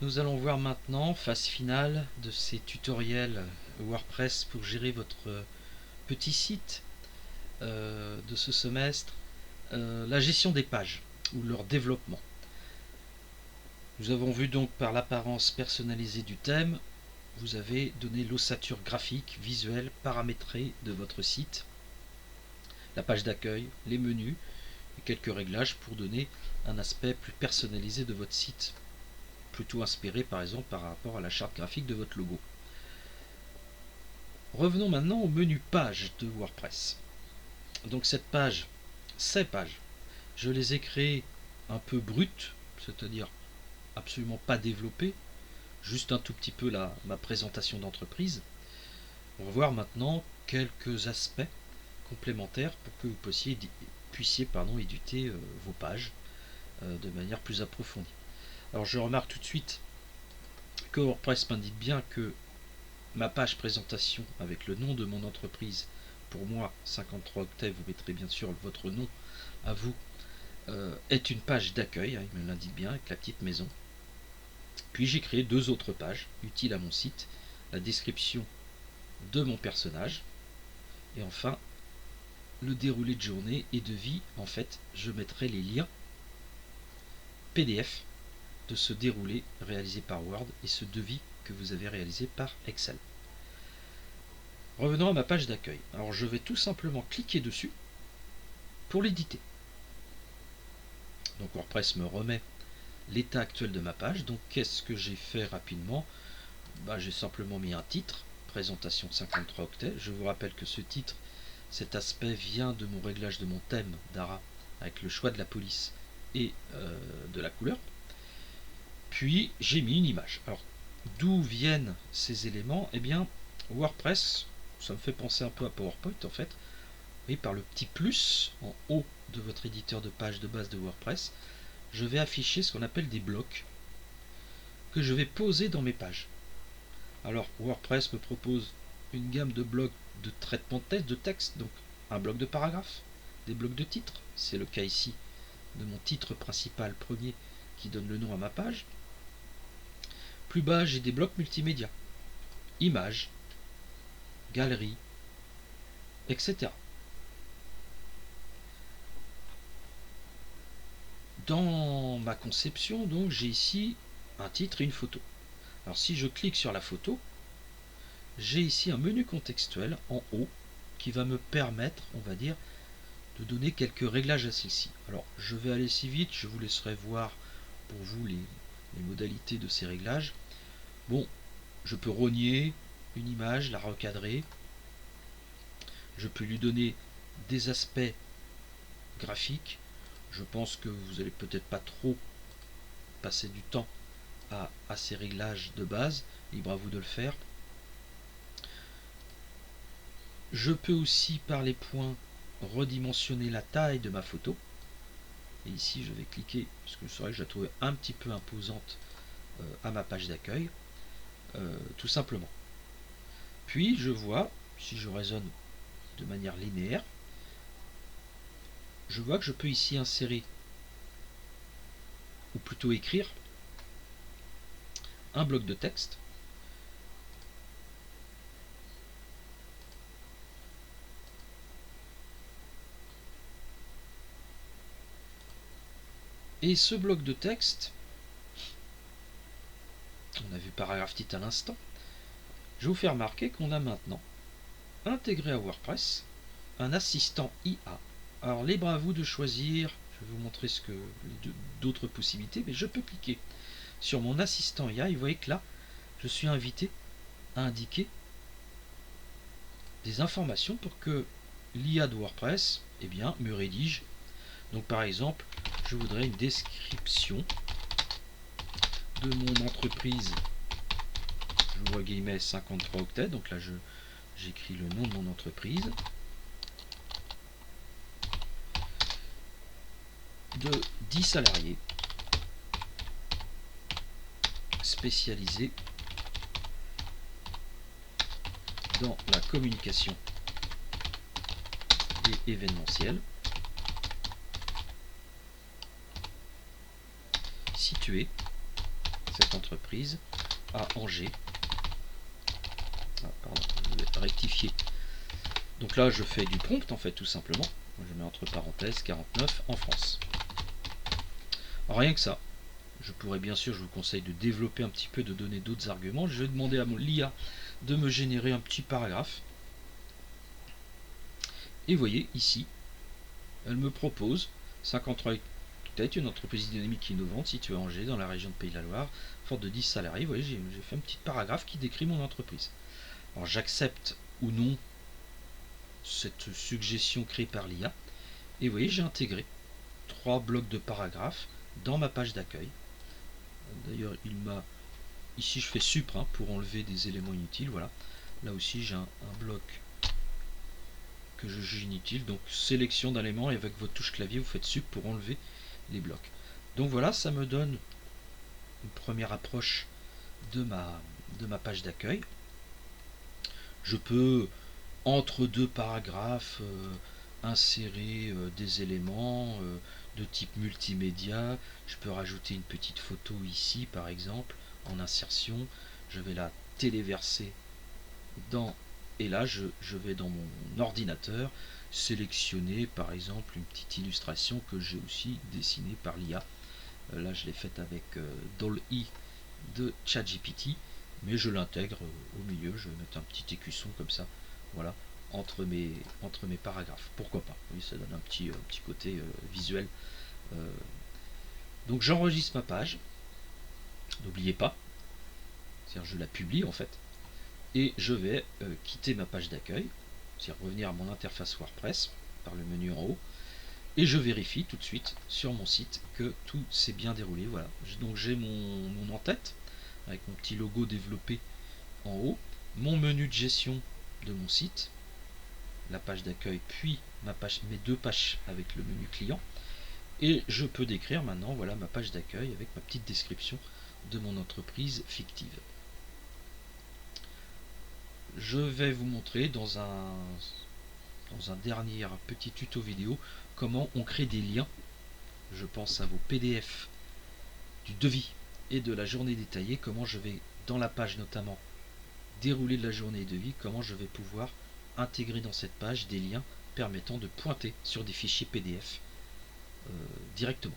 Nous allons voir maintenant, phase finale de ces tutoriels WordPress pour gérer votre petit site de ce semestre, la gestion des pages ou leur développement. Nous avons vu donc par l'apparence personnalisée du thème, vous avez donné l'ossature graphique, visuelle, paramétrée de votre site, la page d'accueil, les menus et quelques réglages pour donner un aspect plus personnalisé de votre site, plutôt inspiré par exemple par rapport à la charte graphique de votre logo. Revenons maintenant au menu page de WordPress. Donc ces pages, je les ai créées un peu brutes, c'est-à-dire absolument pas développées, juste un tout petit peu ma présentation d'entreprise. On va voir maintenant quelques aspects complémentaires pour que vous puissiez éditer vos pages de manière plus approfondie. Alors je remarque tout de suite que WordPress m'indique bien que ma page présentation avec le nom de mon entreprise, pour moi 53 octets, vous mettrez bien sûr votre nom à vous, est une page d'accueil, il me l'indique bien avec la petite maison. Puis j'ai créé deux autres pages utiles à mon site, la description de mon personnage et enfin le déroulé de journée et de vie. En fait, je mettrai les liens PDF de ce déroulé réalisé par Word et ce devis que vous avez réalisé par Excel. Revenons à ma page d'accueil. Alors je vais tout simplement cliquer dessus pour l'éditer. Donc WordPress me remet l'état actuel de ma page. Donc qu'est-ce que j'ai fait rapidement? J'ai simplement mis un titre, présentation 53 octets. Je vous rappelle que ce titre, cet aspect vient de mon réglage de mon thème Dara avec le choix de la police et de la couleur. Puis j'ai mis une image. Alors d'où viennent ces éléments? Eh bien WordPress, ça me fait penser un peu à PowerPoint en fait. Et par le petit plus en haut de votre éditeur de page de base de WordPress, je vais afficher ce qu'on appelle des blocs que je vais poser dans mes pages. Alors WordPress me propose une gamme de blocs de traitement de texte, donc un bloc de paragraphe, des blocs de titre, c'est le cas ici de mon titre principal premier qui donne le nom à ma page. Plus bas, j'ai des blocs multimédia, images, galeries, etc. Dans ma conception, donc, j'ai ici un titre et une photo. Alors si je clique sur la photo, j'ai ici un menu contextuel en haut qui va me permettre, on va dire, de donner quelques réglages à celle-ci. Alors je vais aller si vite, je vous laisserai voir pour vous les modalités de ces réglages. Bon, je peux rogner une image, la recadrer. Je peux lui donner des aspects graphiques. Je pense que vous n'allez peut-être pas trop passer du temps à ces réglages de base. Libre à vous de le faire. Je peux aussi par les points redimensionner la taille de ma photo. Et ici je vais cliquer, parce que c'est vrai que je la trouvais un petit peu imposante à ma page d'accueil, tout simplement. Puis je vois, si je raisonne de manière linéaire, je vois que je peux ici insérer, ou plutôt écrire, un bloc de texte. Et ce bloc de texte, on a vu paragraphe titre à l'instant, je vais vous faire remarquer qu'on a maintenant intégré à WordPress un assistant IA. Alors libre à vous de choisir, je vais vous montrer d'autres possibilités, mais je peux cliquer sur mon assistant IA et vous voyez que là, je suis invité à indiquer des informations pour que l'IA de WordPress me rédige. Donc par exemple, je voudrais une description de mon entreprise, je vois guillemets 53 octets, donc là j'écris le nom de mon entreprise, de 10 salariés spécialisés dans la communication et événementielle, situé cette entreprise à Angers. Ah, pardon, je vais rectifier. Donc là, je fais du prompt en fait, tout simplement. Je mets entre parenthèses 49 en France. Alors, rien que ça. Je pourrais bien sûr, je vous conseille de développer un petit peu, de donner d'autres arguments. Je vais demander à mon l'IA de me générer un petit paragraphe. Et vous voyez ici, elle me propose 53 Octet, une entreprise dynamique et innovante située à Angers, dans la région de Pays de la Loire, forte de 10 salariés. Vous voyez, j'ai fait un petit paragraphe qui décrit mon entreprise. Alors j'accepte ou non cette suggestion créée par l'IA. Et vous voyez, j'ai intégré 3 blocs de paragraphes dans ma page d'accueil. D'ailleurs, il m'a... Ici, je fais supr pour enlever des éléments inutiles. Voilà. Là aussi, j'ai un bloc que je juge inutile. Donc, sélection d'éléments et avec votre touche clavier, vous faites supr pour enlever les blocs. Donc voilà, ça me donne une première approche de ma page d'accueil. Je peux, entre deux paragraphes, insérer des éléments de type multimédia. Je peux rajouter une petite photo ici, par exemple, en insertion. Je vais la téléverser dans... Et là, je vais dans mon ordinateur sélectionner, par exemple, une petite illustration que j'ai aussi dessinée par l'IA. Là, je l'ai faite avec DALL-E de ChatGPT, mais je l'intègre au milieu. Je vais mettre un petit écusson comme ça, voilà, entre mes paragraphes. Pourquoi pas? Oui, ça donne un petit côté visuel. Donc j'enregistre ma page. N'oubliez pas, c'est-à-dire je la publie en fait, et je vais quitter ma page d'accueil, c'est-à-dire revenir à mon interface WordPress par le menu en haut. Et je vérifie tout de suite sur mon site que tout s'est bien déroulé. Voilà. Donc j'ai mon en-tête avec mon petit logo développé en haut, mon menu de gestion de mon site, la page d'accueil, puis mes 2 pages avec le menu client. Et je peux décrire maintenant, voilà, ma page d'accueil avec ma petite description de mon entreprise fictive. Je vais vous montrer dans un dernier petit tuto vidéo comment on crée des liens. Je pense à vos PDF du devis et de la journée détaillée, comment je vais, dans la page notamment, dérouler de la journée de vie, comment je vais pouvoir intégrer dans cette page des liens permettant de pointer sur des fichiers PDF directement.